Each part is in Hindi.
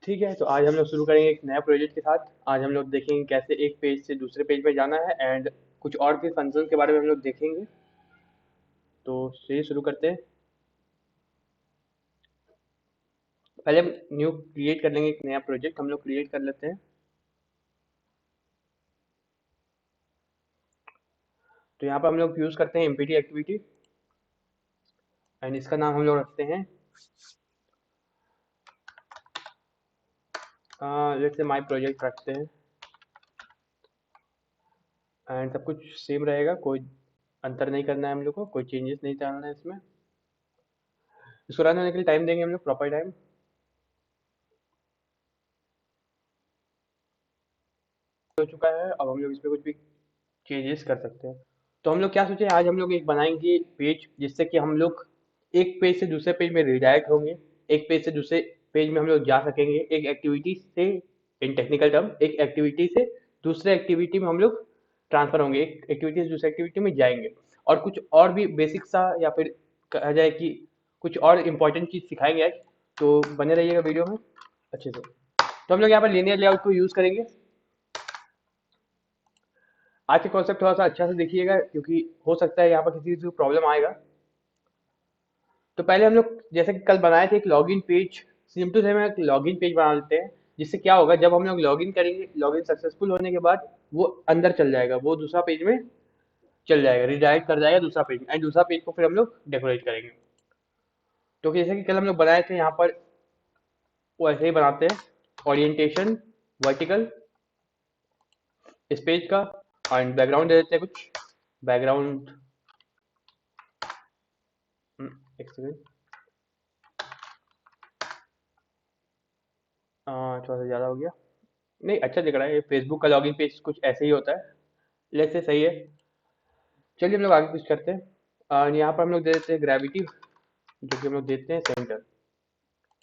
ठीक है, तो आज हम लोग शुरू करेंगे एक नया प्रोजेक्ट के साथ। आज हम लोग देखेंगे कैसे एक पेज से दूसरे पेज पे जाना है एंड कुछ और भी फंक्शन के बारे में हम लोग देखेंगे। तो चलिए शुरू करते हैं। पहले हम न्यू क्रिएट कर लेंगे, एक नया प्रोजेक्ट हम लोग क्रिएट कर लेते हैं। तो यहाँ पर हम लोग यूज़ करते हैं एमपीटी एक्टिविटी एंड इसका नाम हम लोग रखते हैं लेट्स से माय प्रोजेक्ट रखते हैं। एंड सब कुछ सेम रहेगा, कोई अंतर नहीं करना है हम लोग को, कोई चेंजेस नहीं डालना है इसमें। इसको रन होने के लिए टाइम देंगे हम लोग, प्रॉपर टाइम हो चुका है। अब हम लोग इसमें कुछ भी चेंजेस कर सकते हैं। तो हम लोग क्या सोचे, आज हम लोग एक बनाएंगे पेज जिससे कि हम लोग एक पेज से दूसरे पेज में रिडायरेक्ट होंगे, एक पेज से दूसरे पेज में हम लोग जा सकेंगे, एक एक्टिविटी से, इन टेक्निकल टर्म, एक एक्टिविटी से दूसरे एक्टिविटी में हम लोग ट्रांसफर होंगे, एक एक्टिविटी से दूसरे एक्टिविटी में जाएंगे। और कुछ और भी बेसिक सा, या फिर कहा जाए कि कुछ और इम्पोर्टेंट चीज़ सिखाएंगे आज। तो बने रहिएगा वीडियो में अच्छे से। तो हम लोग यहाँ पर लीनियर लेआउट को यूज़ करेंगे। आज का कॉन्सेप्ट थोड़ा सा अच्छा से देखिएगा, क्योंकि हो सकता है यहाँ पर किसी को प्रॉब्लम आएगा। तो पहले हम लोग जैसे कि कल बनाए थे एक login page, same to same एक लॉगिन पेज बना लेते हैं। जिससे क्या होगा, जब हम लोग लॉगिन करेंगे, लॉगिन सक्सेसफुल होने के बाद वो अंदर चल जाएगा, वो दूसरा पेज में चल जाएगा, रिडायरेक्ट कर जाएगा दूसरा पेज में, एंड दूसरा पेज को फिर हम लोग डेकोरेट करेंगे। तो जैसे कि कल हम लोग बनाए थे यहाँ पर, वो ऐसे ही बनाते हैं। ओरिएंटेशन वर्टिकल इस पेज का, एंड बैकग्राउंड दे देते हैं कुछ बैकग्राउंड। एक सेकेंड, थोड़ा सा ज़्यादा हो गया। नहीं, अच्छा दिख रहा है, ये फेसबुक का लॉगिन पेज कुछ ऐसे ही होता है। लेट्स से सही है। चलिए हम लोग आगे कुछ करते हैं। और यहाँ पर हम लोग दे देते हैं ग्रेविटी, जो कि हम लोग देते हैं सेंटर।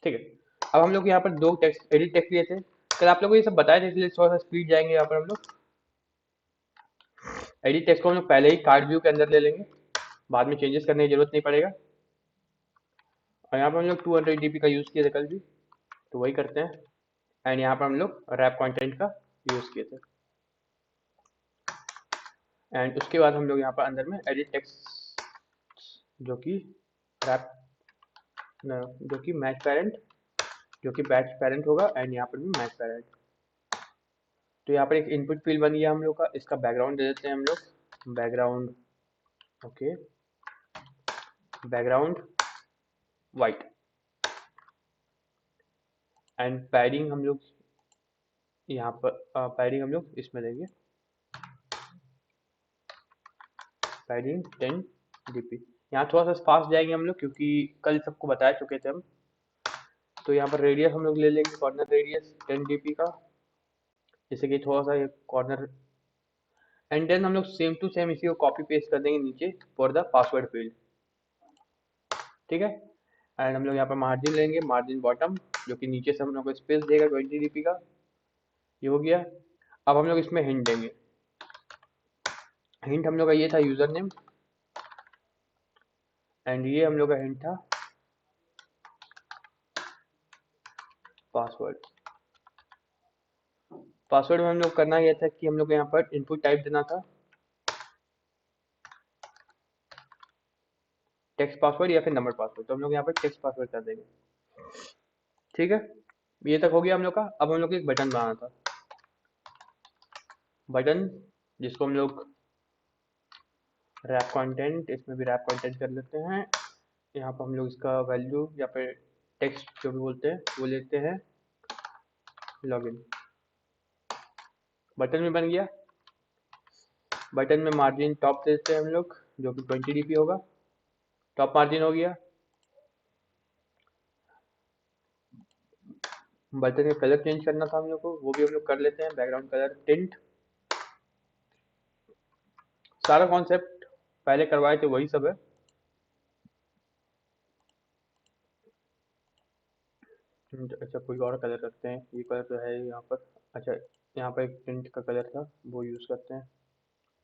ठीक है। अब हम लोग यहाँ पर दो टेक्स्ट, एडिट टेक्स्ट लिए थे कल, आप लोगों को ये सब बताए थे, इसलिए थोड़ा सा स्पीड जाएंगे। यहाँ पर हम लोग एडिट टेक्स्ट को हम लोग पहले ही कार्ड व्यू के अंदर ले लेंगे, बाद में चेंजेस करने की जरूरत नहीं पड़ेगा। और यहाँ पर हम लोग 200 dp का यूज़ किए थे कल भी, तो वही करते हैं। एंड यहाँ पर हम लोग रैप कंटेंट का यूज़ किए थे। एंड उसके बाद हम लोग यहाँ पर अंदर में एडिट टेक्स्ट, जो कि रैप, जो कि मैच पेरेंट, जो कि बैच पेरेंट होगा, एंड यहाँ पर भी मैच पेरेंट। तो यहाँ पर एक इनपुट फील्ड बन गया हम लोग का। इसका बैकग्राउंड दे देते हैं हम लोग, background, okay, background white. And padding हम लोग यहाँ पर, पैडिंग हम लोग इसमें देंगे, पैडिंग 10 dp। यहाँ थोड़ा सा फास्ट जाएंगे हम लोग, क्योंकि कल सबको बता चुके थे हम। तो यहाँ पर रेडियस हम लोग ले लेंगे, कॉर्नर रेडियस 10 dp का, जैसे कि थोड़ा सा ये कॉर्नर। एंड देन हम लोग सेम टू सेम इसी को कॉपी पेस्ट कर देंगे नीचे फॉर द पासवर्ड फील्ड। ठीक है। एंड हम लोग यहाँ पर मार्जिन लेंगे, मार्जिन बॉटम, जो कि नीचे से हम लोग को स्पेस देगा 20 dp का। ये हो गया। अब हम लोग इसमें हिंट देंगे। हिंट हम लोग का ये था यूजर नेम, एंड ये हम लोग का हिंट था पासवर्ड। पासवर्ड में हम लोग करना ये था कि हम लोग को यहाँ पर इनपुट टाइप देना था टेक्स्ट पासवर्ड या फिर नंबर पासवर्ड, तो हम लोग यहाँ पर टेक्स्ट पासवर्ड कर देंगे। ठीक है। ये तक हो गया हम लोग का। अब हम लोग को एक बटन बनाना था, बटन, जिसको हम लोग रैप कंटेंट, इसमें भी रैप कंटेंट कर लेते हैं। यहाँ पर हम लोग इसका वैल्यू या फिर टेक्स्ट जो भी बोलते हैं वो लेते हैं, लॉगिन। बटन में बन गया। बटन में मार्जिन टॉप देते हैं हम लोग, जो कि 20 dp होगा, टॉप मार्जिन हो गया। बटन का कलर चेंज करना था हम लोग को, वो भी हम लोग कर लेते हैं, बैकग्राउंड कलर टिंट। सारा कॉन्सेप्ट पहले करवाए थे वही सब है। अच्छा, कोई और कलर रखते हैं, ये कलर तो है यहाँ पर। अच्छा, यहाँ पर एक टिंट का कलर था, वो यूज़ करते हैं,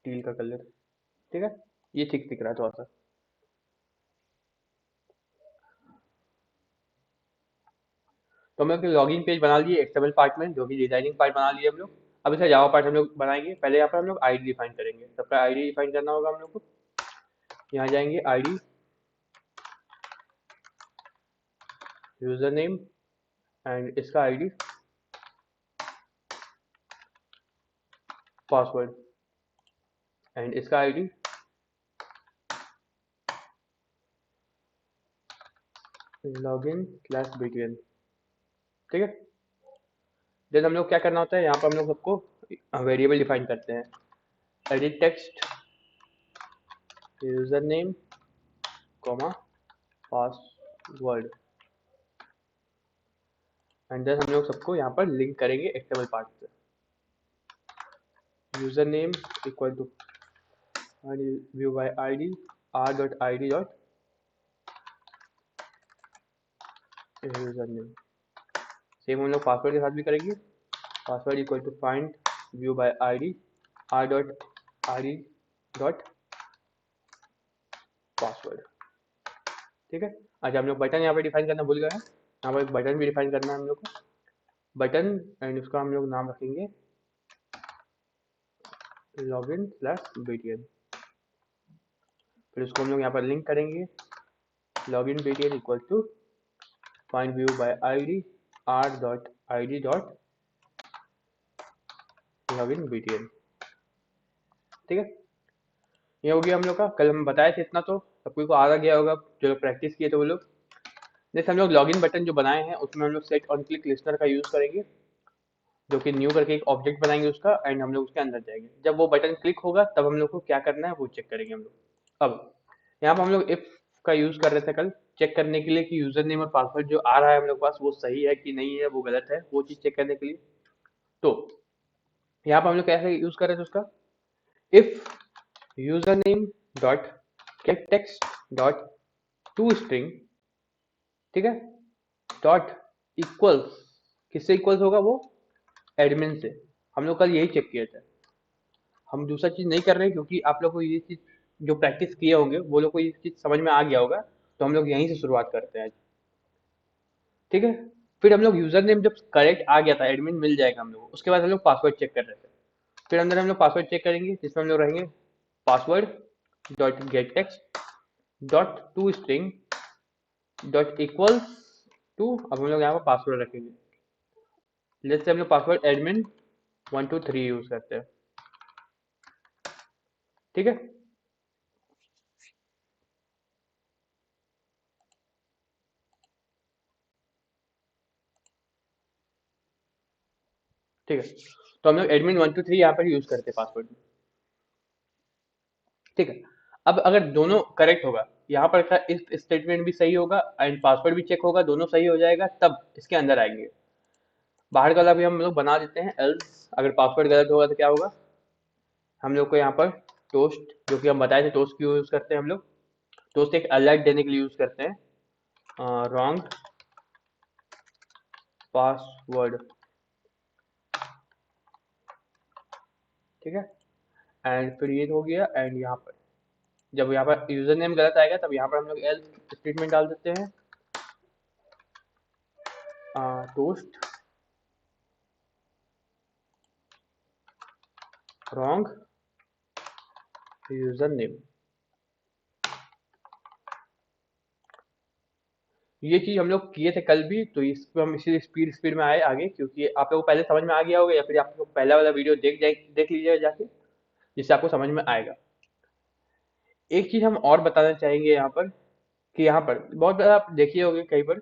टील का कलर। ठीक है। ये ठीक दिख रहा है थोड़ा सा। तो हम लोग लॉगिन पेज बना लिए एक्सएमएल पार्ट में, जो कि डिजाइनिंग पार्ट बना लिए हम लोग। अब इसका जावा पार्ट हम लोग बनाएंगे। पहले यहाँ पर हम लोग आईडी डिफाइन करेंगे, सबका आईडी डिफाइन करना होगा हम लोग को। यहाँ जाएंगे आईडी, यूजर नेम एंड इसका आईडी, पासवर्ड एंड इसका आईडी, लॉगिन स्लैश बीटीएन। ठीक है। देन हम लोग क्या करना होता है, यहाँ पर हम लोग सबको वेरिएबल डिफाइन करते हैं। Edit text, user name comma password and then हम लोग सबको यहाँ पर लिंक करेंगे एक्सएमएल पार्ट से। User name equal to view by ID r.id dot user name. Same हम लोग पासवर्ड के साथ भी करेंगे। Password equal to find view by ID r.id dot password. ठीक है। अच्छा, हम लोग बटन यहाँ पे डिफाइन करना भूल गए हैं। यहाँ पर एक बटन भी डिफाइन करना है हम लोग को, बटन एंड उसका हम लोग नाम रखेंगे लॉगिन स्लैश बीटीएन। फिर उसको हम लोग यहाँ पर लिंक करेंगे, login BTN equal to find view by ID r.id dot login BTN. ठीक है। ये हो गया हम लोग का। कल हम बताए थे इतना, तो सबको को आ गया होगा जो लोग प्रैक्टिस किए थे वो लोग। जैसे हम लोग लॉगिन बटन जो बनाए हैं उसमें हम लोग सेट ऑन क्लिक लिस्टनर का यूज करेंगे, जो कि न्यू करके एक ऑब्जेक्ट बनाएंगे उसका, एंड हम लोग उसके अंदर जाएंगे। जब वो बटन क्लिक होगा तब हम लोग को क्या करना है वो चेक करेंगे हम लोग। अब यहाँ पर हम लोग इफ का यूज कर रहे थे कल, चेक करने के लिए कि यूजर नेम और पासवर्ड जो आ रहा है हम लोग पास वो सही है कि नहीं है, वो गलत है, वो चीज चेक करने के लिए। तो यहाँ पर हम लोग कैसे यूज कर रहे थे उसका, if user name dot get text dot to string, ठीक है, डॉट इक्वल्स, किससे इक्वल्स होगा वो, एडमिन से। हम लोग कल यही चेक किए थे, हम दूसरा चीज नहीं कर रहे क्योंकि आप लोग को ये चीज जो प्रैक्टिस किए होंगे वो लोग को ये चीज समझ में आ गया होगा, तो हम लोग यहीं से शुरुआत करते हैं। ठीक है। फिर हम लोग यूजर नेम जब करेक्ट आ गया था, एडमिन मिल जाएगा हम लोग, उसके बाद हम लोग पासवर्ड चेक कर रहे थे। फिर अंदर हम लोग पासवर्ड चेक करेंगे, जिसमें हम लोग रहेंगे password dot get text dot to string dot equals to, अब हम लोग यहाँ पर पासवर्ड रखेंगे। जैसे हम लोग पासवर्ड एडमिन 123 यूज करते हैं। ठीक है। ठीक है, तो हम लोग एडमिन 123 यहाँ पर यूज करते हैं पासवर्ड में। ठीक है। अब अगर दोनों करेक्ट होगा, यहाँ पर का इस स्टेटमेंट भी सही होगा एंड पासवर्ड भी चेक होगा, दोनों सही हो जाएगा, तब इसके अंदर आएंगे। बाहर वाला भी हम लोग बना देते हैं, एल्स अगर पासवर्ड गलत होगा तो क्या होगा, हम लोग को यहाँ पर टोस्ट, जो कि हम बताए थे टोस्ट क्यों यूज करते हैं हम लोग, टोस्ट एक अलर्ट देने के लिए यूज करते हैं, रॉन्ग पासवर्ड। ठीक है। एंड फिर ये हो गया, एंड यहाँ पर जब यहाँ पर यूजर नेम गलत आएगा तब यहाँ पर हम लोग एल्स स्टेटमेंट डाल देते हैं, टोस्ट रॉन्ग यूजर नेम। ये चीज हम लोग किए थे कल भी, तो इस पे हम इसी स्पीड स्पीड में आए आगे, क्योंकि आप लोगों को पहले समझ में आ गया होगा, या फिर आप लोग पहला वाला वीडियो देख लीजिएगा जाके, जिससे आपको समझ में आएगा। एक चीज हम और बताना चाहेंगे यहाँ पर, कि यहाँ पर बहुत बार आप देखिए होंगे कहीं पर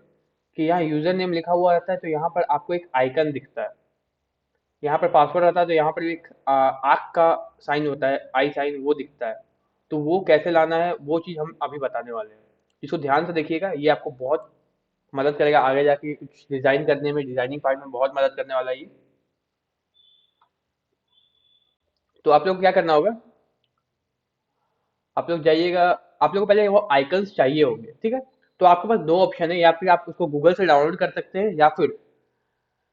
कि यहाँ यूजर नेम लिखा हुआ रहता है, तो यहाँ पर आपको एक आइकन दिखता है। यहाँ पर पासवर्ड रहता है तो यहाँ पर भी एक आँख का साइन होता है, आई साइन, वो दिखता है। तो वो कैसे लाना है वो चीज हम अभी बताने वाले हैं। इसको ध्यान से देखिएगा, ये आपको बहुत मदद करेगा आगे जाके कुछ डिजाइन करने में, डिजाइनिंग पार्ट में बहुत मदद करने वाला है ये। तो आप लोग को क्या करना होगा, आप लोग जाइएगा, आप लोग को पहले वो आइकन्स चाहिए होंगे, ठीक है। तो आपके पास दो ऑप्शन है, या फिर आप उसको गूगल से डाउनलोड कर सकते हैं, या फिर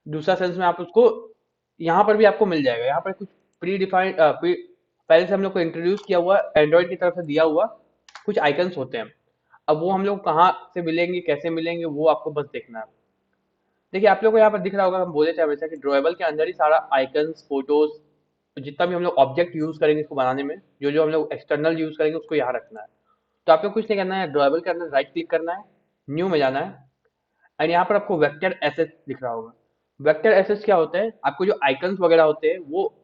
दूसरा सेंस में आप उसको यहाँ पर भी आपको मिल जाएगा। यहाँ पर कुछ प्री डिफाइंड पहले से हम लोग को इंट्रोड्यूस किया हुआ एंड्रॉइड की तरफ से दिया हुआ कुछ आइकन्स होते हैं। अब वो हम लोग कहाँ से मिलेंगे, कैसे मिलेंगे, वो आपको बस देखना है। देखिए आप लोग को यहाँ पर दिख रहा होगा, हम बोले थे हमेशा कि ड्रॉएबल के अंदर ही सारा आइकन्स, फोटोज, जितना भी हम लोग ऑब्जेक्ट यूज करेंगे इसको बनाने में, जो जो हम लोग एक्सटर्नल यूज करेंगे उसको यहाँ रखना है। तो आप लोग कुछ नहीं करना है, ड्रॉएबल के अंदर राइट क्लिक करना है, न्यू में जाना है, एंड यहाँ पर आपको वेक्टर एसेस दिख रहा होगा। वेक्टर एसेस क्या होते हैं, आपको जो आइकन्स वगैरह होते हैं वो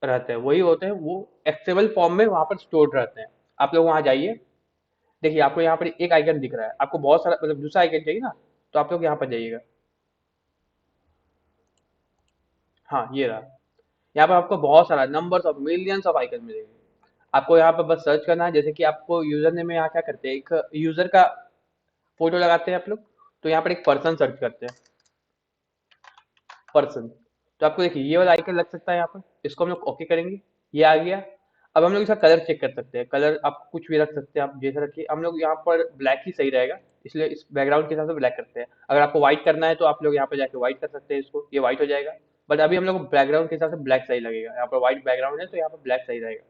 रहते हैं, वही होते हैं, वो एक्सेबल फॉर्म में वहां पर स्टोर्ड रहते हैं। आप लोग वहां जाइए, देखिए आपको यहाँ पर एक आइकन दिख रहा है, आपको बहुत सारा मतलब दूसरा आइकन चाहिए ना, तो आप लोग यहाँ पर जाइएगा। हाँ ये रहा, यहाँ पर आपको बहुत सारा numbers of millions of icon मिलेंगे। आपको यहाँ पर बस सर्च करना है, जैसे कि आपको यूजर ने में यहाँ क्या करते हैं, एक यूजर का फोटो लगाते हैं आप लोग, तो यहाँ पर एक पर्सन सर्च करते हैं, पर्सन। तो आपको देखिए ये वाला आइकन लग सकता है यहाँ पर, इसको हम लोग ओके करेंगे, ये आ गया। अब हम लोग इसका कलर चेक कर सकते हैं, कलर आप कुछ भी रख सकते हैं, आप जैसा रखिए, हम लोग यहाँ पर ब्लैक ही सही रहेगा, इसलिए इस बैकग्राउंड के हिसाब से ब्लैक करते हैं। अगर आपको व्हाइट करना है तो आप लोग यहाँ पे जाके व्हाइट कर सकते हैं, इसको ये व्हाइट हो जाएगा। बट अभी हम लोग बैकग्राउंड के हिसाब से ब्लैक सही लगेगा, यहाँ पर व्हाइट बैकग्राउंड है तो यहाँ पर ब्लैक सही रहेगा।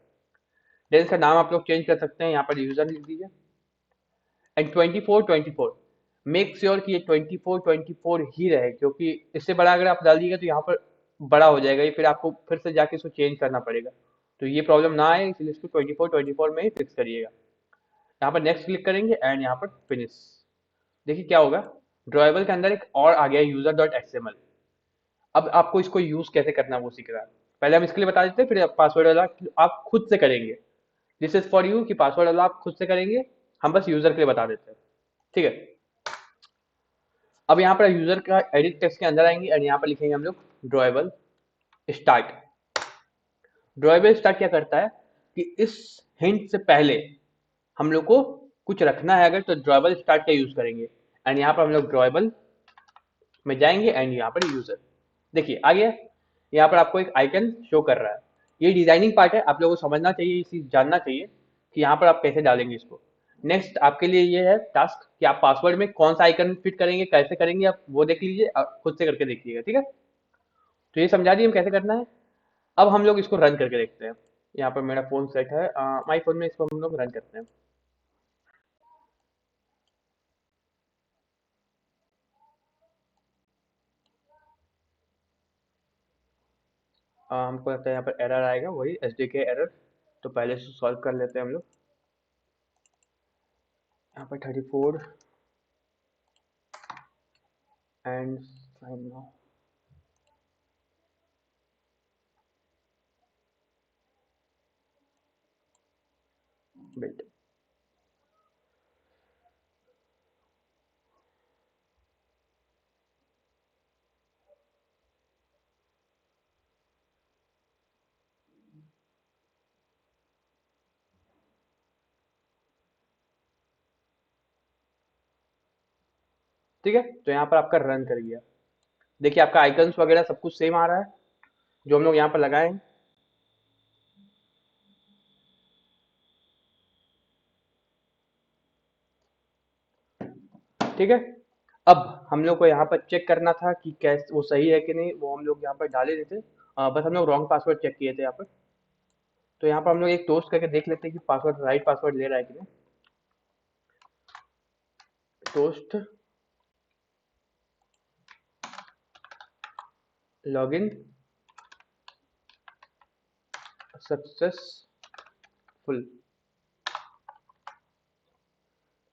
देन इसका नाम आप लोग चेंज कर सकते हैं, यहाँ पर यूजर लिख दीजिए, एंड 24 24 मेक श्योर कि ये 24 24 ही रहे, क्योंकि इससे बड़ा अगर आप डाल दिएगा तो यहाँ पर बड़ा हो जाएगा, ये फिर आपको फिर से जाके इसको चेंज करना पड़ेगा। तो ये प्रॉब्लम ना आए इसलिए इसको 24 24 में ही फिक्स करिएगा। यहाँ पर नेक्स्ट क्लिक करेंगे एंड यहाँ पर फिनिश। देखिए क्या होगा, ड्रॉएबल के अंदर एक और आ गया यूजर डॉट एक्सएमएल। अब आपको इसको यूज कैसे करना है वो सीख रहा है। पहले हम इसके लिए बता देते हैं, फिर पासवर्ड वाला आप खुद से करेंगे। दिस इज फॉर यू कि पासवर्ड वाला आप खुद से करेंगे, हम बस यूजर के लिए बता देते हैं, ठीक है। अब यहाँ पर यूजर का एडिट टेक्स्ट के अंदर आएंगे और यहाँ पर लिखेंगे हम लोग ड्रॉएबल स्टार्ट। ड्रॉएबल स्टार्ट क्या करता है कि इस हिंट से पहले हम लोग को कुछ रखना है अगर, तो ड्रॉएबल स्टार्ट का यूज करेंगे। एंड यहाँ पर हम लोग ड्रॉएबल में जाएंगे एंड यहाँ पर यूजर, देखिए आ गया। यहाँ पर आपको एक आइकन शो कर रहा है, ये डिजाइनिंग पार्ट है, आप लोगों को समझना चाहिए, ये चीज जानना चाहिए कि यहाँ पर आप कैसे डालेंगे इसको। नेक्स्ट आपके लिए ये है टास्क कि आप पासवर्ड में कौन सा आइकन फिट करेंगे, कैसे करेंगे, आप वो देख लीजिए, आप खुद से करके देखिएगा, ठीक है। तो ये समझा दिए हम कैसे करना है। अब हम लोग इसको रन करके देखते हैं। यहाँ पर मेरा फोन सेट है, माई फोन में इसको हम लोग रन करते हैं। हमको लगता है यहाँ पर एरर आएगा, वही एसडीके एरर, तो पहले से सॉल्व कर लेते हैं हम लोग। यहाँ पर 34 एंड साइन नाउ, वेट। ठीक है, तो यहाँ पर आपका रन कर गया। देखिए आपका आइकन्स वगैरह सब कुछ सेम आ रहा है जो हम लोग यहाँ पर लगाए हैं। ठीक है, अब हम लोग को यहाँ पर चेक करना था कि कैसे वो सही है कि नहीं, वो हम लोग यहाँ पर डाले देते, बस हम लोग रॉन्ग पासवर्ड चेक किए थे यहाँ पर। तो यहाँ पर हम लोग एक टोस्ट करके देख लेते हैं कि पासवर्ड राइट पासवर्ड ले रहा है कि नहीं। Toast login successful.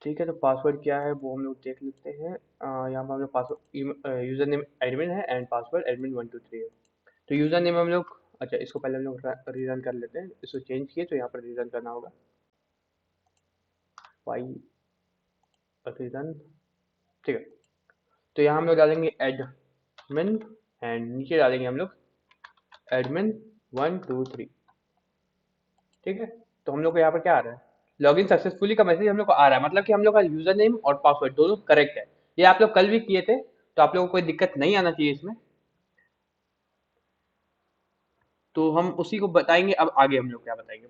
ठीक है, तो पासवर्ड क्या है वो हम लोग देख लेते हैं। यहाँ पर हम लोग पासवर्ड, यूजर नेम एडमिन है एंड पासवर्ड एडमिन123 है। तो यूजर नेम हम लोग, अच्छा इसको पहले हम लोग रीरन कर लेते हैं, इसको चेंज किए तो यहाँ पर रीरन करना होगा, वाई रीरन। ठीक है, तो यहाँ हम लोग डालेंगे एडमिन एंड नीचे डालेंगे हम लोग एडमिन123। ठीक है, तो हम लोग को यहाँ पर क्या आ रहा है, लॉगिन सक्सेसफुली का मैसेज हम लोग को आ रहा है, मतलब कि हम लोग का यूजर नेम और पासवर्ड दोनों करेक्ट है। ये आप लोग कल भी किए थे, तो आप लोगों को कोई दिक्कत नहीं आना चाहिए इसमें। तो हम उसी को बताएंगे, अब आगे हम लोग क्या बताएंगे।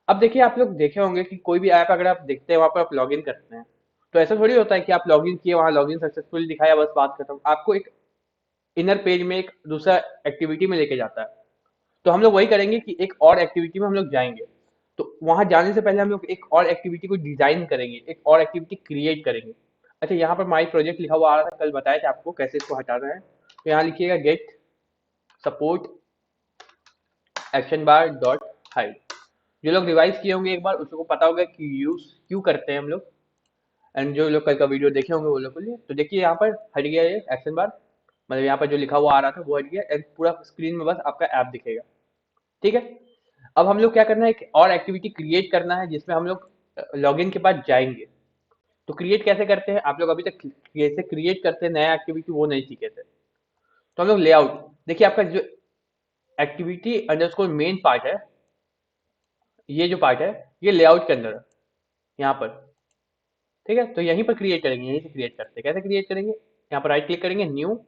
अब देखिए आप लोग देखे होंगे कि कोई भी ऐप अगर आप देखते हैं वहां पर आप लॉगिन करते हैं, तो ऐसा थोड़ी होता है कि आप लॉगिन किए, वहां लॉगिन सक्सेसफुल दिखाया, बस बात खत्म। आपको एक इनर पेज में एक दूसरा एक्टिविटी में लेके जाता है। तो हम लोग वही करेंगे कि एक और एक्टिविटी में हम लोग जाएंगे। तो वहां जाने से पहले हम लोग एक और एक्टिविटी को डिजाइन करेंगे, एक और एक्टिविटी क्रिएट करेंगे। अच्छा, यहाँ पर माई प्रोजेक्ट लिखा हुआ आ रहा था, कल बताया था आपको कैसे इसको हटाना है। तो यहाँ लिखिएगा गेट सपोर्ट एक्शन बार डॉट हाइड। जो लोग रिवाइज किए होंगे एक बार, उसको पता होगा कि यूज क्यों करते हैं हम लोग। एंड जो लोग कल का वीडियो देखे होंगे वो लोग के लिए, तो देखिए यहाँ पर हट गया ये एक्शन बार, मतलब यहाँ पर जो लिखा हुआ आ रहा था वो हट गया, एंड पूरा स्क्रीन में बस आपका ऐप दिखेगा। ठीक है। अब हम लोग क्या करना है, एक और एक्टिविटी क्रिएट करना है जिसमें हम लोग लॉगिन के बाद जाएंगे। तो क्रिएट कैसे करते हैं, आप लोग अभी तक कैसे क्रिएट करते हैं नया एक्टिविटी वो नहीं सीखे थे। तो हम लोग लेआउट, देखिए आपका जो एक्टिविटी अंडरस्कोर मेन पार्ट है, ये जो पार्ट है ये लेआउट के अंदर है यहाँ पर। ठीक है, तो यहीं पर क्रिएट करेंगे, यहीं से क्रिएट करते हैं। कैसे क्रिएट करेंगे, यहाँ पर राइट क्लिक करेंगे न्यू,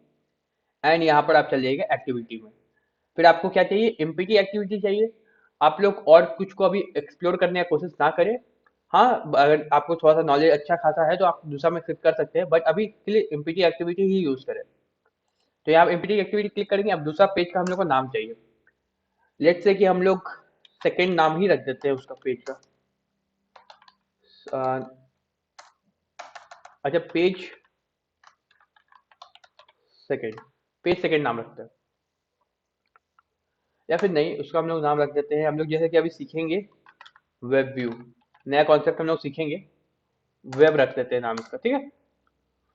एंड यहाँ पर आप चल जाइएगा एक्टिविटी में। फिर आपको क्या चाहिए, एमपीटी एक्टिविटी चाहिए। आप लोग और कुछ को अभी एक्सप्लोर करने की कोशिश ना करें। हाँ, अगर आपको थोड़ा सा नॉलेज अच्छा खासा है तो आप दूसरा में क्लिक कर सकते हैं, बट अभी के लिए एमपीटी एक्टिविटी ही यूज करें। तो यहाँ एमपीटी एक्टिविटी क्लिक करेंगे। अब दूसरा पेज का हम लोग को नाम चाहिए। लेट्स से कि हम लोग सेकेंड नाम ही रख देते हैं उसका पेज का। अच्छा, सेकेंड पेज सेकेंड नाम रखते हैं, या फिर नहीं, उसका हम लोग नाम रख देते हैं। हम लोग जैसे कि अभी सीखेंगे वेब व्यू, नया कॉन्सेप्ट हम लोग सीखेंगे, वेब रख देते हैं नाम इसका। ठीक है,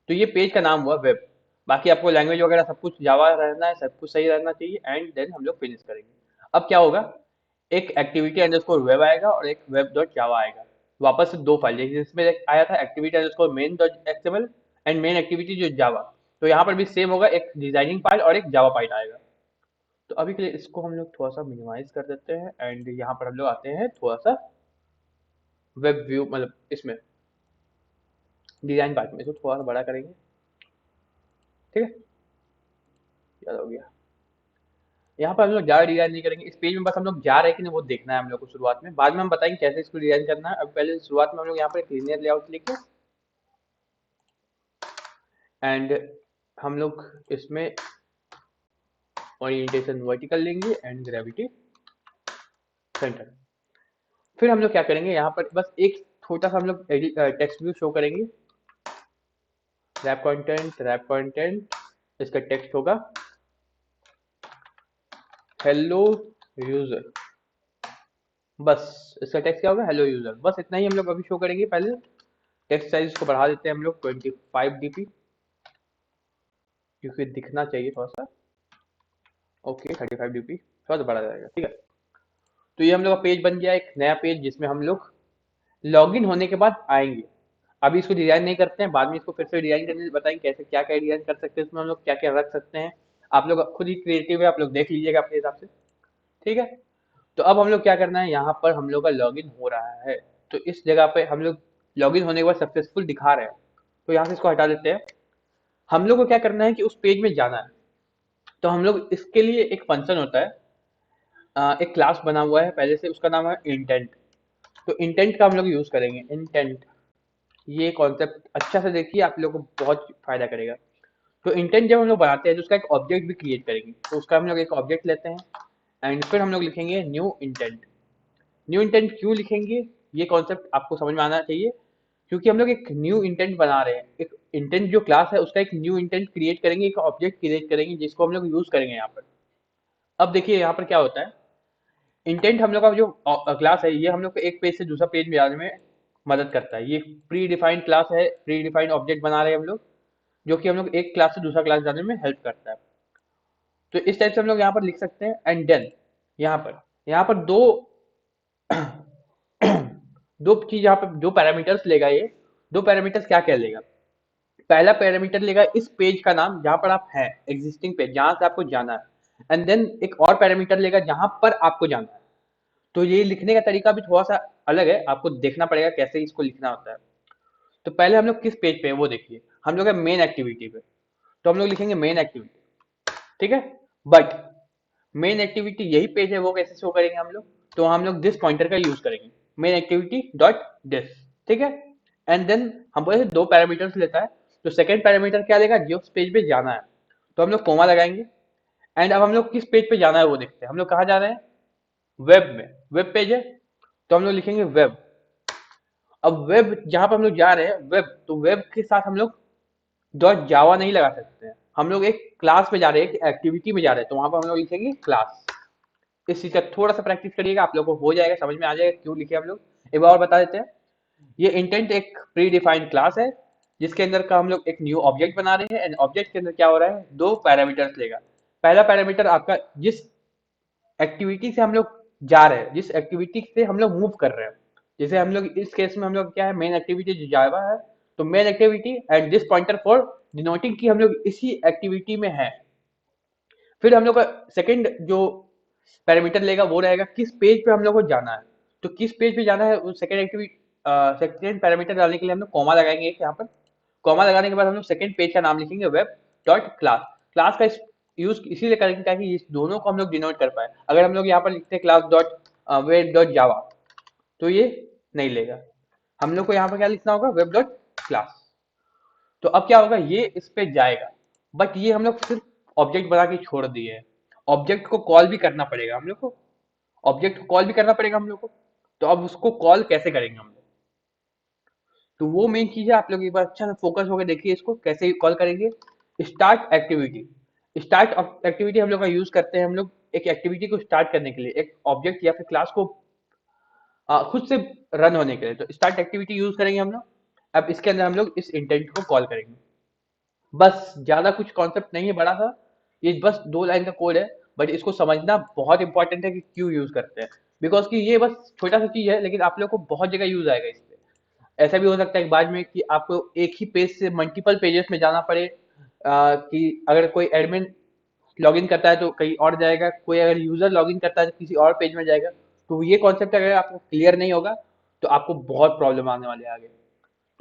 तो ये पेज का नाम हुआ वेब। बाकी आपको लैंग्वेज वगैरह सब कुछ जावा रहना है, सब कुछ सही रहना चाहिए, एंड देन हम लोग फिनिश करेंगे। अब क्या होगा, एक एक्टिविटी अंडरस्कोर वेब आएगा और एक वेब डॉट जावा आएगा। वापस से दो फाइल, जिसमें एक आया था activity underscore main dot XML and main activity जो जावा। तो यहाँ पर भी सेम होगा, एक डिजाइनिंग फाइल और एक जावा फाइल आएगा। तो अभी के लिए इसको हम लोग थोड़ा सा मिनिमाइज कर देते हैं, एंड यहाँ पर हम लोग आते हैं थोड़ा सा वेब व्यू, मतलब इसमें डिजाइन पार्ट में इसको थोड़ा सा बड़ा करेंगे। ठीक है, याद हो गया। यहाँ पर हम लोग ज़्यादा डिजाइन नहीं करेंगे इस पेज में, बस हम लोग जा रहे हैं कि नहीं वो देखना है हम लोग को शुरुआत में। बाद में हम बताएंगे कैसे इसको डिजाइन करना है। अब पहले शुरुआत में हम लोग यहाँ पर एक लीनियर लेआउट लिखें, एंड हम लोग इसमें ओरिएंटेशन वर्टिकल लेंगे एंड ग्रेविटी सेंटर। फिर हम लोग क्या करेंगे, यहाँ पर बस एक छोटा सा हम लोग टेक्स्ट व्यू शो करेंगे। रैप कंटेंट, इसका टेक्स्ट होगा हेलो यूजर। बस इसका टेक्स्ट क्या होगा, हेलो यूजर। बस इतना ही हम लोग अभी शो करेंगे। पहले टेक्स्ट साइज को बढ़ा देते हैं हम लोग 25 dp, क्योंकि दिखना चाहिए थोड़ा सा। ओके, 35 dp थोड़ा सा बढ़ा जाएगा। ठीक है, तो ये हम लोग का पेज बन गया, एक नया पेज जिसमें हम लोग लॉगिन होने के बाद आएंगे। अभी इसको डिजाइन नहीं करते हैं, बाद में इसको फिर से डिजाइन करने बताएंगे कैसे क्या क्या डिजाइन कर सकते हैं, इसमें हम लोग क्या क्या रख सकते हैं। आप लोग खुद ही क्रिएटिव है, आप लोग देख लीजिएगा अपने हिसाब से। ठीक है, तो अब हम लोग क्या करना है, यहाँ पर हम लोग का लॉगिन हो रहा है। तो इस जगह पे हम लोग लॉगिन होने के बाद सक्सेसफुल दिखा रहे हैं, तो यहाँ से इसको हटा देते हैं। हम लोग को क्या करना है कि उस पेज में जाना है। तो हम लोग इसके लिए एक फंक्शन होता है, एक क्लास बना हुआ है पहले से, उसका नाम है इंटेंट। तो इंटेंट का हम लोग यूज करेंगे, इंटेंट। ये कॉन्सेप्ट अच्छा से देखिए, आप लोगों को बहुत फायदा करेगा। तो इंटेंट जब हम लोग बनाते हैं तो उसका एक ऑब्जेक्ट भी क्रिएट करेंगे। तो उसका हम लोग एक ऑब्जेक्ट लेते हैं, एंड फिर हम लोग लिखेंगे न्यू इंटेंट। न्यू इंटेंट क्यों लिखेंगे, ये कॉन्सेप्ट आपको समझ में आना चाहिए। क्योंकि हम लोग एक न्यू इंटेंट बना रहे हैं, एक इंटेंट जो क्लास है उसका एक न्यू इंटेंट क्रिएट करेंगे, एक ऑब्जेक्ट क्रिएट करेंगे जिसको हम लोग यूज करेंगे यहाँ पर। अब देखिए यहाँ पर क्या होता है, इंटेंट हम लोग का जो क्लास है, ये हम लोग को एक पेज से दूसरा पेज में जाने में मदद करता है। ये प्री डिफाइंड क्लास है, प्री डिफाइंड ऑब्जेक्ट बना रहे हैं हम लोग, जो कि हम लोग एक क्लास से दूसरा क्लास जाने में हेल्प करता है। तो इस टाइप से हम लोग यहाँ पर लिख सकते हैं। एंड देन यहाँ पर दो चीज, यहाँ पर दो पैरामीटर्स लेगा ये। दो पैरामीटर्स क्या क्या लेगा, पहला पैरामीटर लेगा इस पेज का नाम जहां पर आप हैं, एग्जिस्टिंग पेज जहां से आपको जाना है। एंड देन एक और पैरामीटर लेगा जहां पर आपको जाना है। तो ये लिखने का तरीका भी थोड़ा सा अलग है, आपको देखना पड़ेगा कैसे इसको लिखना होता है। तो पहले हम लोग किस पेज पे है वो देखिए, हम लोग है मेन एक्टिविटी पे। तो हम लोग लिखेंगे मेन एक्टिविटी। ठीक है, बट मेन एक्टिविटी यही पेज है, वो कैसे शो करेंगे हम लोग, तो हम लोग दिस पॉइंटर का यूज करेंगे, मेन एक्टिविटी डॉट दिस। ठीक है, एंड देन हम बोले दो पैरामीटर्स लेता है। तो सेकंड पैरामीटर क्या लेगा, जिस पेज पे जाना है। तो हम लोग कोमा लगाएंगे। एंड अब हम लोग किस पेज पे जाना है वो देखते हैं, हम लोग कहाँ जा रहे हैं, वेब में। वेब पेज है, तो हम लोग लिखेंगे वेब। अब वेब जहां पर हम लोग जा रहे हैं वेब, तो वेब के साथ हम लोग डॉट जावा नहीं लगा सकते हैं। हम लोग एक क्लास में जा रहे हैं, एक एक्टिविटी में जा रहे हैं, तो वहां पर हम लोग लिखेंगे क्लास। इस चीज का थोड़ा सा प्रैक्टिस करिएगा, आप लोगों को हो जाएगा, समझ में आ जाएगा क्यों लिखे हम लोग। एक बार और बता देते हैं। ये इंटेंट एक प्री डिफाइंड क्लास है जिसके अंदर का हम लोग एक न्यू ऑब्जेक्ट बना रहे हैं, एंड ऑब्जेक्ट के अंदर क्या हो रहा है, दो पैरामीटर्स लेगा। पहला पैरामीटर आपका जिस एक्टिविटी से हम लोग जा रहे हैं, जिस एक्टिविटी से हम लोग मूव कर रहे हैं। जैसे हम लोग इस केस में हम लोग क्या है, मेन एक्टिविटी जो जावा है, तो main activity and this pointer for denoting कि हम लोग इसी एक्टिविटी में है। फिर हम लोग का सेकंड जो पैरामीटर लेगा वो रहेगा किस पेज पे हम लोग को जाना है। तो किस पेज पे जाना है, उस सेकंड एक्टिविटी सेकंड पैरामीटर डालने के लिए हम लोग कॉमा लगाएंगे एक यहाँ पर। कॉमा लगाने के बाद हम लोग सेकंड पेज का नाम लिखेंगे वेब डॉट क्लास। क्लास का यूज इसीलिए करेंगे ताकि इस दोनों को हम लोग डिनोट कर पाए। अगर हम लोग यहाँ पर लिखते हैं क्लास डॉट वेब डॉट जावा, तो ये नहीं लेगा। हम लोग को यहाँ पर क्या लिखना होगा, वेब डॉट क्लास। तो अब क्या होगा, ये इस पे जाएगा, बट ये हम लोग सिर्फ ऑब्जेक्ट बना के छोड़ दिए हैं। ऑब्जेक्ट को कॉल भी करना पड़ेगा हम लोग को, ऑब्जेक्ट को कॉल भी करना पड़ेगा हम लोग को। तो अब उसको कॉल कैसे करेंगे हम लोग, तो वो मेन चीज है। आप लोग एक बार अच्छा से फोकस होकर देखिए इसको कैसे कॉल करेंगे। स्टार्ट एक्टिविटी, स्टार्ट एक्टिविटी हम लोग का यूज करते हैं। हम लोग एक एक्टिविटी को स्टार्ट करने के लिए, एक ऑब्जेक्ट या फिर क्लास को खुद से रन होने के लिए, तो स्टार्ट एक्टिविटी यूज करेंगे हम लोग। अब इसके अंदर हम लोग इस इंटेंट को कॉल करेंगे। बस ज्यादा कुछ कॉन्सेप्ट नहीं है बड़ा सा, ये बस 2 लाइन का कोड है। बट इसको समझना बहुत इंपॉर्टेंट है कि क्यों यूज करते हैं। बिकॉज कि ये बस छोटा सा चीज है, लेकिन आप लोग को बहुत जगह यूज आएगा इससे। ऐसा भी हो सकता है कि बाद में कि आपको एक ही पेज से मल्टीपल पेजेस में जाना पड़े, कि अगर कोई एडमिन लॉगिन करता है तो कहीं और जाएगा, कोई अगर यूजर लॉगिन करता है तो किसी और पेज में जाएगा। तो ये कॉन्सेप्ट अगर आपको क्लियर नहीं होगा तो आपको बहुत प्रॉब्लम आने वाले हैं आगे।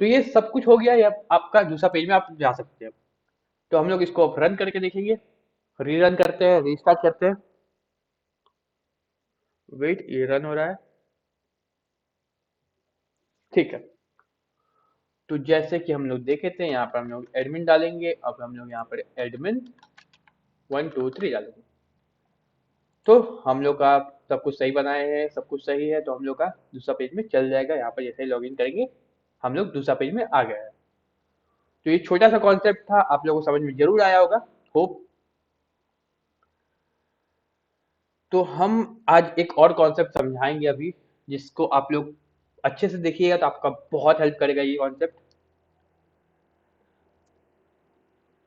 तो ये सब कुछ हो गया, या आपका दूसरा पेज में आप जा सकते हैं। तो हम लोग इसको रन करके देखेंगे। रीरन करते हैं, रीस्टार्ट करते हैं। वेट, ये रन हो रहा है, ठीक है। तो जैसे कि हम लोग देखे थे, यहाँ पर हम लोग एडमिन डालेंगे। अब हम लोग यहाँ पर एडमिन 1 2 3 डालेंगे। तो हम लोग का सब कुछ सही बनाए हैं, सब कुछ सही है, तो हम लोग का दूसरा पेज में चल जाएगा। यहाँ पर जैसे ही लॉगिन करेंगे हम लोग दूसरा पेज में आ गए हैं। तो ये छोटा सा कॉन्सेप्ट था, आप लोगों को समझ में जरूर आया होगा, होप। तो हम आज एक और कॉन्सेप्ट समझाएंगे अभी, जिसको आप लोग अच्छे से देखिएगा तो आपका बहुत हेल्प करेगा ये कॉन्सेप्ट।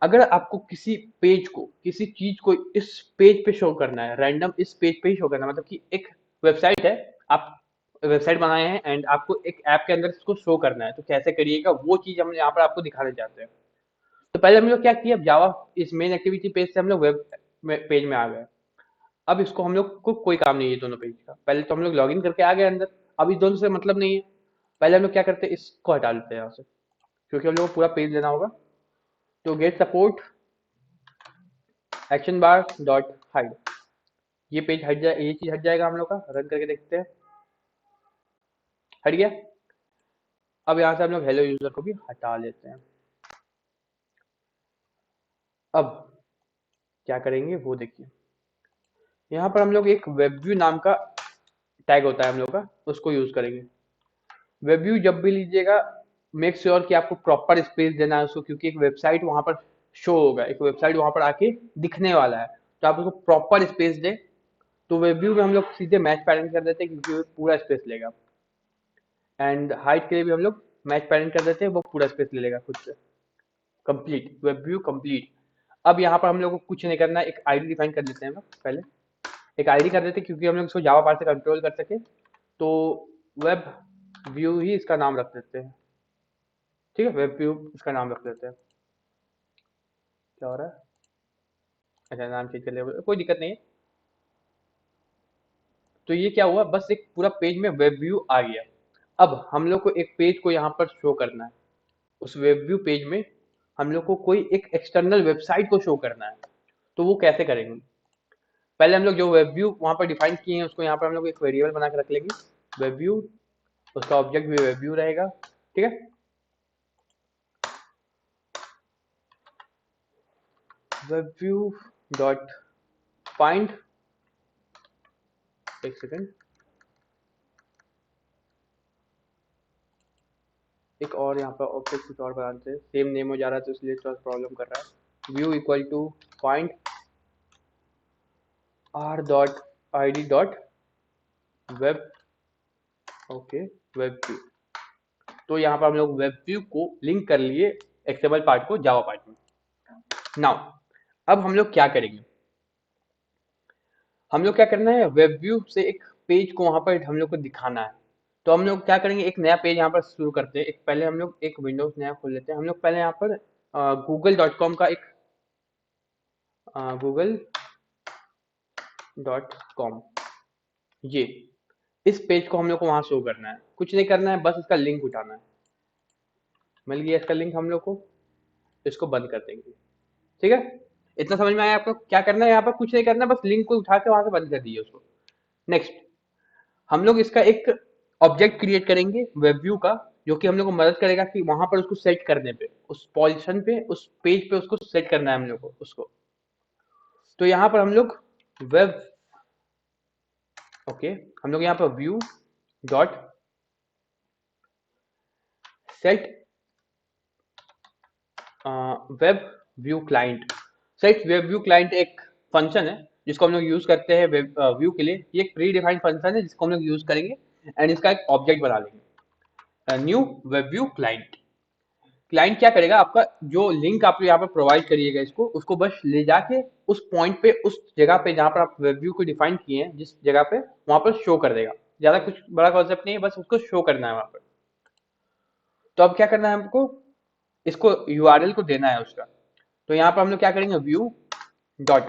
अगर आपको किसी पेज को, किसी चीज को इस पेज पे शो करना है, रैंडम इस पेज पे ही शो करना है, मतलब कि एक वेबसाइट है, आप वेबसाइट बनाए हैं एंड आपको एक ऐप के अंदर इसको शो करना है, तो कैसे करिएगा वो चीज हम यहाँ पर आपको दिखाने चाहते हैं। तो पहले हम लोग क्या किया, जावा इस मेन एक्टिविटी पेज से हम लोग वेब पेज में आ गए। अब इसको हम लोग को कोई काम नहीं है दोनों पेज का, पहले तो हम लोग लॉगिन करके आ गए अंदर। अब इस दोनों से मतलब नहीं है। पहले हम लोग क्या करते हैं, इसको हटा लेते हैं यहाँ से, क्योंकि हम लोग को पूरा पेज लेना होगा। तो गेट सपोर्ट एक्शन बार डॉट हाइड, ये पेज हट जाए, ये चीज हट जाएगा हम लोग का। रन करके देखते हैं, हट गया। अब यहाँ से हम लोग हेलो यूजर को भी हटा लेते हैं। अब क्या करेंगे वो देखिए। यहाँ पर हम लोग एक वेब व्यू नाम का टैग होता है हम लोग का, उसको यूज करेंगे। वेब व्यू जब भी लीजिएगा, मेक श्योर कि आपको प्रॉपर स्पेस देना है उसको, क्योंकि एक वेबसाइट वहां पर शो होगा, एक वेबसाइट वहां पर आके दिखने वाला है। तो आप उसको प्रॉपर स्पेस दें। तो वेब व्यू में हम लोग सीधे मैच पैरेंट कर देते हैं, क्योंकि वो पूरा स्पेस लेगा। एंड हाइट के लिए भी हम लोग मैच पैरेंट कर देते हैं, वो पूरा स्पेस ले लेगा खुद से। Complete, web view complete. अब यहाँ पर हम लोग को कुछ नहीं करना है, एक आईडी डिफाइन कर देते हैं हम लोग पहले। एक आईडी कर देते हैं क्योंकि हम लोग इसको जावा पार्ट से कंट्रोल कर सके। तो वेब व्यू ही इसका नाम रख देते हैं, ठीक है, वेब व्यू इसका नाम रख देते हैं। क्या हो रहा है, अच्छा नाम चेंज कर लिया, कोई दिक्कत नहीं है। तो ये क्या हुआ, बस एक पूरा पेज में वेब व्यू आ गया। अब हम लोग को एक पेज को यहाँ पर शो करना है। उस वेब व्यू पेज में हम लोग को कोई एक एक्सटर्नल वेबसाइट को शो करना है। तो वो कैसे करेंगे, पहले हम लोग जो वेब व्यू वहां पर डिफाइन किए हैं उसको यहाँ पर हम लोग एक वेरिएबल बना के रख लेंगे, वेब व्यू। उसका ऑब्जेक्ट भी वेब व्यू रहेगा, ठीक है। वेब व्यू डॉट फाइंड, एक सेकेंड, एक और यहाँ पर ऑब्जेक्ट कुछ और बनाते हैं, सेम नेम हो जा रहा है तो इसलिए थोड़ा प्रॉब्लम कर रहा है। View equal to find R dot I D dot web, okay, web view. तो यहाँ पर हम लोग वेब व्यू को लिंक कर लिए एक्सएमएल पार्ट को जावा पार्ट में। नाउ अब हम लोग क्या करेंगे, हम लोग क्या करना है, वेब व्यू से एक पेज को वहां पर हम लोग को दिखाना है। तो हम लोग क्या करेंगे, एक नया पेज यहाँ पर शुरू करते हैं। एक पहले हम लोग एक विंडोज नया खोल लेते हैं। हम लोग पहले यहाँ पर google.com का एक google.com, ये इस पेज को हम लोग को वहां शो करना है। कुछ नहीं करना है, बस इसका लिंक उठाना है। मिल गया इसका लिंक हम लोग को, इसको बंद कर देंगे। ठीक है, इतना समझ में आया आपको? क्या करना है, यहाँ पर कुछ नहीं करना है, बस लिंक को उठा के वहां से बंद कर दीजिए उसको। नेक्स्ट हम लोग इसका एक ऑब्जेक्ट क्रिएट करेंगे वेब व्यू का, जो कि हम लोग को मदद करेगा कि वहां पर उसको सेट करने पे, उस पोजीशन पे, उस पेज पे उसको सेट करना है हम लोग को उसको। तो यहाँ पर हम लोग वेब, ओके, हम लोग यहाँ पर view dot set web view client. Set web view client एक फंक्शन है जिसको हम लोग यूज करते हैं वेब व्यू के लिए। ये एक प्री डिफाइंड फंक्शन है जिसको हम लोग यूज करेंगे एंड इसका एक ऑब्जेक्ट बना लेंगे, new web view client. Client क्या करेगा, आपका जो लिंक आप यहाँ पर प्रोवाइड करिएगा इसको, उसको बस ले जाके उस पॉइंट पे, उस जगह पे जहाँ पर आप वेब व्यू को डिफाइन किए हैं, जिस जगह पे, वहां पर शो कर देगा। ज्यादा कुछ बड़ा कॉन्सेप्ट नहीं है, बस उसको शो करना है वहां पर। तो अब क्या करना है हमको, इसको यूआरएल को देना है उसका। तो यहाँ पर हम लोग क्या करेंगे, व्यू डॉट,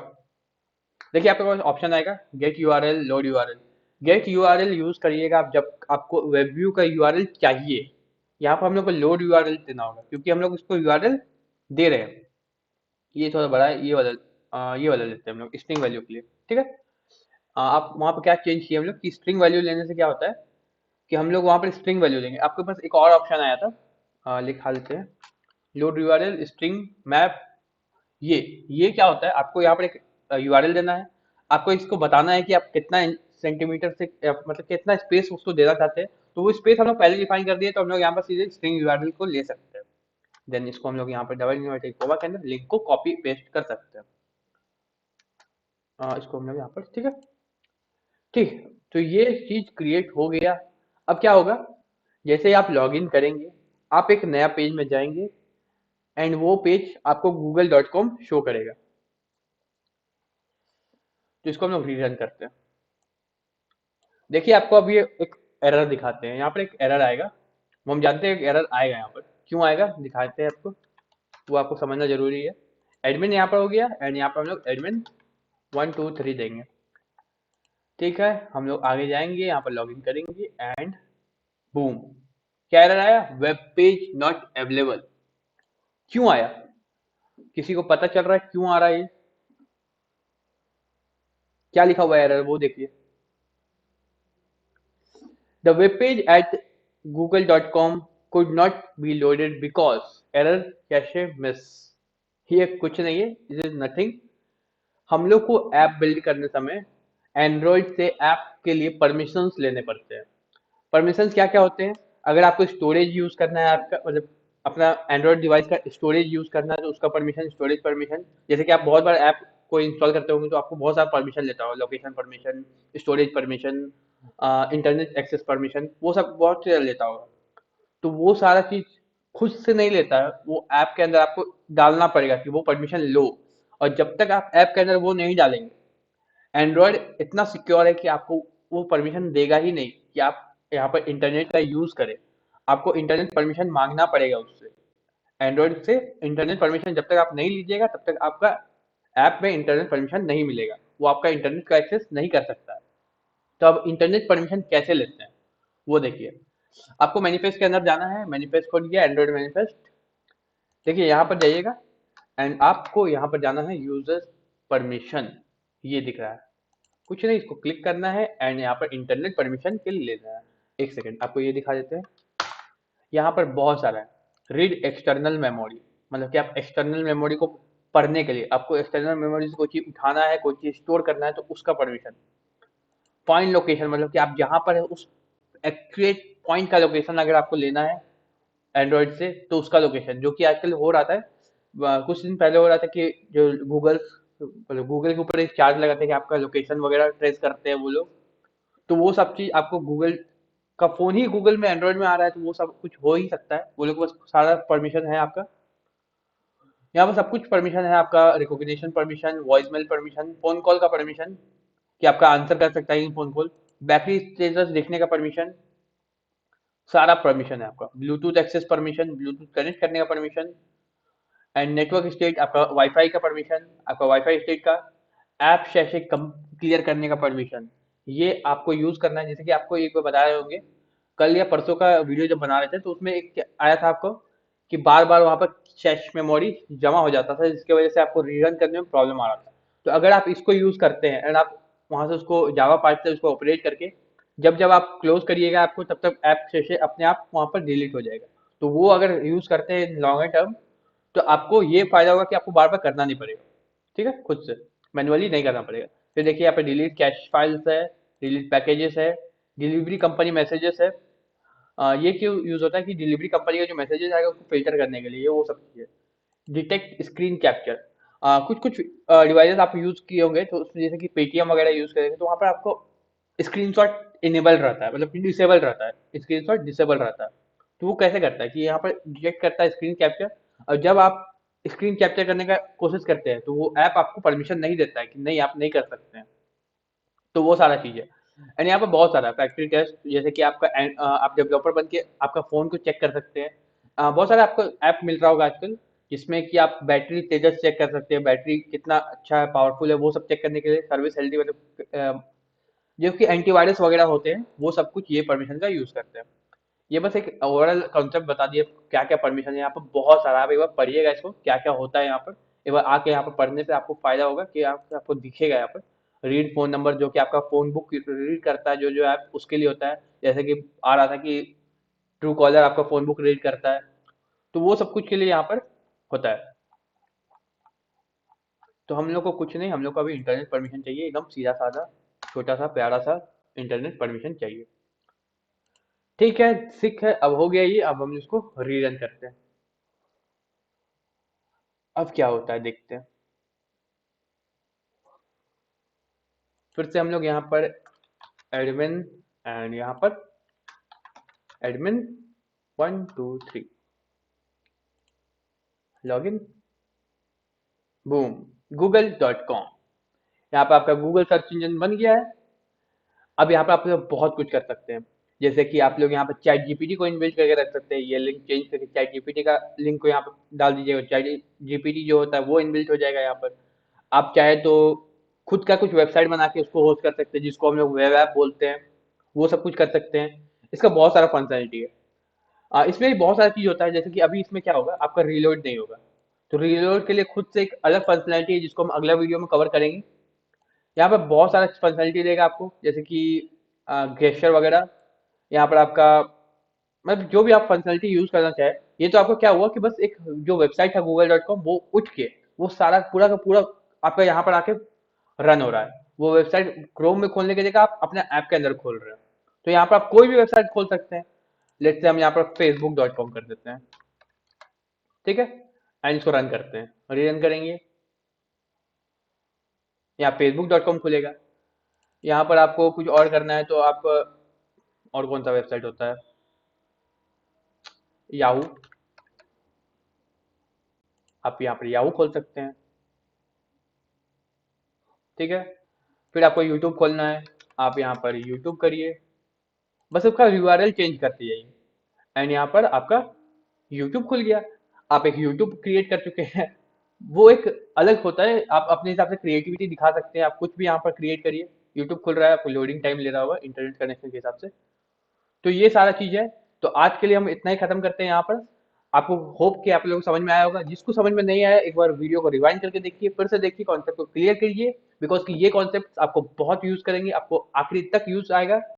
देखिए आपके पास ऑप्शन आएगा get URL, load URL. Get URL use करिएगा आप जब आपको वेब व्यू का यूआरएल चाहिए। यहाँ पर हम लोग को लोड यूआरएल देना होगा क्योंकि हम लोग इसको यूआरएल दे रहे हैं। ये थोड़ा बड़ा है, ये वाला लेते हैं हम लोग स्ट्रिंग वैल्यू के लिए। ठीक है, आप वहाँ पर क्या चेंज किए हम लोग कि स्ट्रिंग वैल्यू लेने से क्या होता है कि हम लोग वहाँ पर स्ट्रिंग वैल्यू लेंगे। आपके पास एक और ऑप्शन आया था, लिखा लेते हैं, लोड यूआरएल स्ट्रिंग मैप। ये क्या होता है, आपको यहाँ पर एक यूआरएल देना है, आपको इसको बताना है कि आप कितना सेंटीमीटर से मतलब कितना स्पेस उसको देना चाहते हैं। तो वो स्पेस हम लोग पहले डिफाइन कर दिए, तो हम लोग यहाँ पर सीधे स्ट्रिंग यूआरएल को ले सकते हैं। देन इसको हम लोग यहाँ पर डबल इन्वर्टेड कोमा के अंदर लिंक को कॉपी पेस्ट कर सकते हैं। इसको हम लोग यहाँ पर, ठीक है, ठीक। तो ये चीज क्रिएट हो गया। अब क्या होगा, जैसे ही आप लॉगिन करेंगे, आप एक नया पेज में जाएंगे एंड वो पेज आपको google.com शो करेगा। तो इसको हम लोग रीरन करते हैं। देखिए आपको अब ये एक एरर दिखाते हैं, यहाँ पर एक एरर आएगा। वो हम जानते हैं एक एरर आएगा, यहाँ पर क्यों आएगा दिखाते हैं आपको, वो आपको समझना जरूरी है। एडमिन यहाँ पर हो गया एंड यहाँ पर हम लोग एडमिन 123 देंगे। ठीक है, हम लोग आगे जाएंगे, यहाँ पर लॉगिन करेंगे एंड बूम, क्या एरर आया, वेब पेज नॉट अवेलेबल। क्यों आया, किसी को पता चल रहा है क्यों आ रहा है ये? क्या लिखा हुआ है एरर, वो देखिए, the web page eight google.com could not be loaded because error cache miss। ये कुछ नहीं है, इट इज नथिंग। हम लोग को ऐप बिल्ड करने समय एंड्रॉइड से ऐप के लिए परमिशंस लेने पड़ते हैं। परमिशंस क्या क्या होते हैं, अगर आपको स्टोरेज यूज करना है, आपका मतलब अपना एंड्रॉइड डिवाइस का स्टोरेज यूज करना है, तो उसका परमिशन, स्टोरेज परमिशन। जैसे कि आप बहुत बार ऐप को इंस्टॉल करते होंगे तो आपको बहुत सारा परमिशन लेता होगा, location permission, storage permission, internet access permission, वो सब बहुत चीज़ लेता होगा। तो वो सारा चीज खुद से नहीं लेता है, वो ऐप के अंदर आपको डालना पड़ेगा कि वो परमिशन लो। और जब तक आप ऐप के अंदर वो नहीं डालेंगे, एंड्रॉयड इतना सिक्योर है कि आपको वो परमिशन देगा ही नहीं कि आप यहाँ पर इंटरनेट का यूज करें। आपको इंटरनेट परमिशन मांगना पड़ेगा उससे, एंड्रॉयड से इंटरनेट परमिशन जब तक आप नहीं लीजिएगा तब तक आपका ऐप में इंटरनेट परमिशन नहीं मिलेगा, वो आपका इंटरनेट का एक्सेस नहीं कर सकता है। तो अब इंटरनेट परमिशन कैसे लेते हैं वो देखिए। आपको मैनिफेस्ट के अंदर जाना है, मैनिफेस्ट खोल लिया, एंड्रॉइड मैनिफेस्ट। देखिए यहाँ पर जाइएगा एंड आपको यहाँ पर जाना है यूजर परमिशन, ये दिख रहा है, कुछ नहीं, इसको क्लिक करना है एंड यहाँ पर इंटरनेट परमिशन के लिए लेना है। एक सेकेंड आपको ये दिखा देते हैं, यहाँ पर बहुत सारा है। रीड एक्सटर्नल मेमोरी, मतलब कि आप एक्सटर्नल मेमोरी को पढ़ने के लिए, आपको एक्सटर्नल मेमोरी से कोई चीज उठाना है, कोई चीज स्टोर करना है, तो उसका परमिशन। फाइंड लोकेशन, मतलब कि आप जहाँ पर है उस एक्यूरेट पॉइंट का लोकेशन अगर आपको लेना है, एंड्रॉइड से, तो उसका लोकेशन जो कि आजकल हो रहा था, कुछ दिन पहले हो रहा था कि जो गूगल के ऊपर एक चार्ज लगाते हैं कि आपका लोकेशन वगैरह ट्रेस करते हैं वो लोग। तो वो सब चीज आपको गूगल का फोन ही गूगल में एंड्रॉइड में आ रहा है, तो वो सब कुछ हो ही सकता है। वो लोग बस सारा परमिशन है आपका, यहाँ पर सब कुछ परमिशन है आपका, recognition permission, voice mail permission, phone call का परमिशन कि आपका आंसर कर सकता है फोन कॉल, बैटरी स्टेटस देखने का परमिशन, सारा परमिशन है आपका। Bluetooth access permission, Bluetooth connect करने का परमिशन, एंड नेटवर्क स्टेट आपका वाईफाई का परमिशन, आपका वाईफाई स्टेट का, ऐप शेषे कम क्लियर करने का परमिशन, ये आपको यूज करना है। जैसे कि आपको एक बार बता रहे होंगे, कल या परसों का वीडियो जब बना रहे थे तो उसमें एक आया था आपको कि बार बार वहां पर कैश मेमोरी जमा हो जाता था, जिसकी वजह से आपको रीरन करने में प्रॉब्लम आ रहा था। तो अगर आप इसको यूज करते हैं एंड आप वहां से उसको जावा पार्ट से उसको ऑपरेट करके जब जब आप क्लोज करिएगा आपको तब तक ऐप शेषे अपने आप वहां पर डिलीट हो जाएगा। तो वो अगर यूज करते हैं लॉन्गर टर्म, तो आपको ये फायदा होगा कि आपको बार बार करना नहीं पड़ेगा, ठीक है, खुद से मैनुअली नहीं करना पड़ेगा। फिर देखिए यहाँ पे डिलीट कैश फाइल्स है, डिलीट पैकेजेस है, डिलीवरी कंपनी मैसेजेस है। ये क्यों यूज होता है कि डिलीवरी कंपनी का जो मैसेजेस आएगा उसको फिल्टर करने के लिए, ये वो सब चीजें। डिटेक्ट स्क्रीन कैप्चर, कुछ कुछ डिवाइसेस आप यूज किए होंगे तो उसमें जैसे कि पेटीएम वगैरह यूज करेंगे तो वहाँ पर आपको स्क्रीनशॉट इनेबल रहता है, मतलब कि डिसेबल रहता है, स्क्रीनशॉट डिसेबल रहता है। तो वो कैसे करता है कि यहाँ पर डिटेक्ट करता है स्क्रीन कैप्चर, और जब आप स्क्रीन कैप्चर करने का कोशिश करते हैं तो वो ऐप आपको परमिशन नहीं देता है कि नहीं आप नहीं कर सकते हैं। तो वो सारा चीज है। एंड यहाँ पर बहुत सारा फैक्ट्री टेस्ट, जैसे कि आपका आप डेवलपर बन के आपका फोन को चेक कर सकते हैं। बहुत सारा आपको ऐप मिल रहा होगा आजकल जिसमें कि आप बैटरी तेजस चेक कर सकते हैं, बैटरी कितना अच्छा है, पावरफुल है, वो सब चेक करने के लिए सर्विस हेल्दी, मतलब जो कि एंटीवायरस वगैरह होते हैं वो सब कुछ ये परमिशन का यूज करते हैं। ये बस एक ओवरऑल कॉन्सेप्ट बता दिए क्या क्या परमिशन है यहाँ पर, बहुत सारा। आप एक बार पढ़िएगा इसको क्या क्या होता है यहाँ पर, एक बार आके यहाँ पर पढ़ने से आपको फायदा होगा कि आपको दिखेगा यहाँ पर रीड फोन नंबर, जो कि आपका फोन बुक रीड करता है, जो जो ऐप उसके लिए होता है। जैसे कि आ रहा था कि ट्रू कॉलर आपका फोन बुक रीड करता है, तो वो सब कुछ के लिए यहाँ पर होता है। तो हम लोग को कुछ नहीं, हम लोग को अभी इंटरनेट परमिशन चाहिए, एकदम सीधा साधा छोटा सा प्यारा सा इंटरनेट परमिशन चाहिए। ठीक है, सिक है, अब हो गया ये, अब हम इसको रीरन करते हैं। अब क्या होता है देखते हैं। फिर से हम लोग यहाँ पर एडमिन, एंड यहाँ पर एडमिन 1 2 3 लॉगिन, बूम, google.com। यहाँ पे आपका गूगल सर्च इंजन बन गया है। अब यहाँ पे आप लोग बहुत कुछ कर सकते हैं, जैसे कि आप लोग यहाँ पे चैट जीपीटी को इनबिल्ट करके रख सकते हैं। ये लिंक चेंज करके चैट जीपीटी का लिंक को यहाँ पे डाल दीजिएगा, चैट जीपीटी जो होता है वो इनबिल्ट हो जाएगा यहाँ पर। आप चाहे तो खुद का कुछ वेबसाइट बना के उसको होस्ट कर सकते हैं, जिसको हम लोग वेब ऐप बोलते हैं, वो सब कुछ कर सकते हैं। इसका बहुत सारा फंक्शनलिटी है। इसमें भी बहुत सारा चीज होता है, जैसे कि अभी इसमें क्या होगा, आपका रीलोड नहीं होगा। तो रीलोड के लिए खुद से एक अलग फंक्शनलिटी है जिसको हम अगला वीडियो में कवर करेंगे। यहाँ पर बहुत सारा फंक्शनलिटी देगा आपको, जैसे कि गेस्चर वगैरह। यहाँ पर आपका मतलब जो भी आप फंक्शनलिटी यूज करना चाहे। ये तो आपको क्या हुआ कि बस एक जो वेबसाइट है google.com वो उठ के वो सारा पूरा का पूरा आपका यहाँ पर आके रन हो रहा है। वो वेबसाइट क्रोम में खोलने की जगह आप अपने ऐप के अंदर खोल रहे हैं। तो यहाँ पर आप कोई भी वेबसाइट खोल सकते हैं। लेट्स से हम यहाँ पर facebook.com कर देते हैं, ठीक है, एंड इसको रन करते हैं, रीरन करेंगे। यहाँ facebook.com खुलेगा। यहाँ पर आपको कुछ और करना है तो आप और कौन सा वेबसाइट होता है, याहू, आप यहाँ पर याहू खोल सकते हैं, ठीक है। फिर आपको यूट्यूब खोलना है, आप यहाँ पर यूट्यूब करिए, बस उसका यूआरएल चेंज करते जाइए, एंड यहाँ पर आपका यूट्यूब खुल गया। आप एक यूट्यूब क्रिएट कर चुके हैं। वो एक अलग होता है, आप अपने हिसाब से क्रिएटिविटी दिखा सकते हैं, आप कुछ भी यहाँ पर क्रिएट करिए। यूट्यूब खुल रहा है, आपको लोडिंग टाइम ले रहा होगा इंटरनेट कनेक्शन के हिसाब से। तो ये सारा चीज है। तो आज के लिए हम इतना ही खत्म करते हैं यहाँ पर। आपको होप कि आप लोगों को समझ में आया होगा। जिसको समझ में नहीं आया एक बार वीडियो को रिवाइंड करके देखिए, फिर से देखिए, कॉन्सेप्ट को क्लियर करिए, बिकॉज कि ये कॉन्सेप्ट आपको बहुत यूज करेंगे, आपको आखिरी तक यूज आएगा।